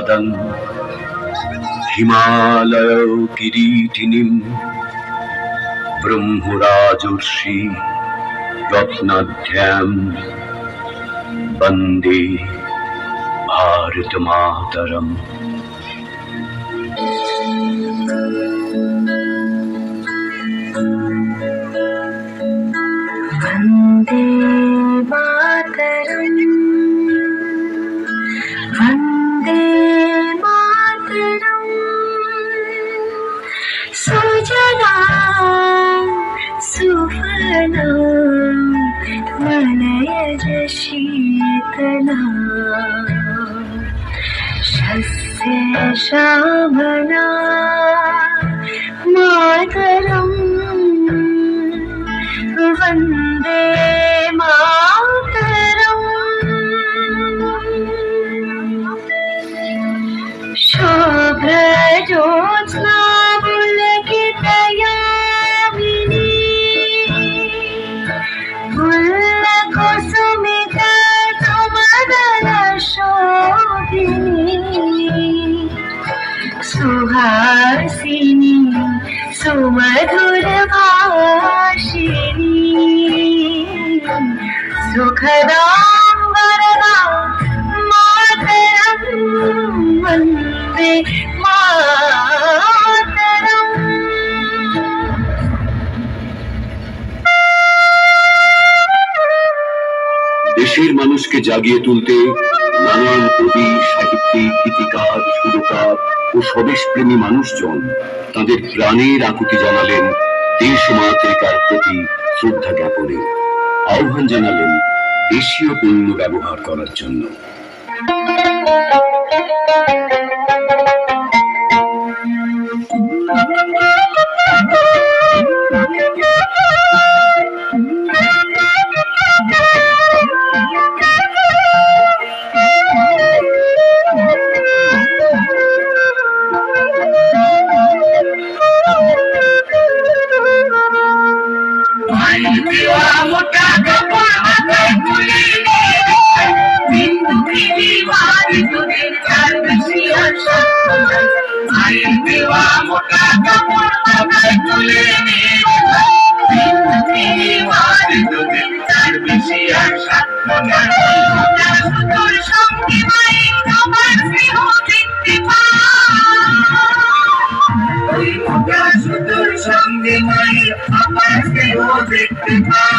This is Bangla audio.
পাদং হিমালয় কিরীটিনীম ব্রহ্মরাজর্ষি রত্নাঢ্যাম বন্দে ভারত মাতরম। वन्दे मातरम् वन्दे मातरम् सुजलां सुफलां मलयज शीतलां शस्य श्यामलां मातरम् वन्दे मातरम्। शुभ्रज्योत्स्ना पुलकितयामिनी पुल्लकुसुमितसुमदलशोभिनी सुहासिनी सुमधुरभाषिणी सुखदां वरदां मातरं वन्दे मातरम्। দেশের মানুষকে জাগিয়ে তুলতে নানান কবি, সাহিত্যিক, গীতিকার, সুরকার ও স্বদেশপ্রেমী মানুষজন তাদের প্রাণের আকুতি জানালেন দেশ মাতৃকার প্রতি শ্রদ্ধা জ্ঞাপনে। আহ্বান জানালেন দেশীয় পণ্য ব্যবহার করার জন্য। সঙ্গে মায়ের আমার স্নেহ দেখতে পাই।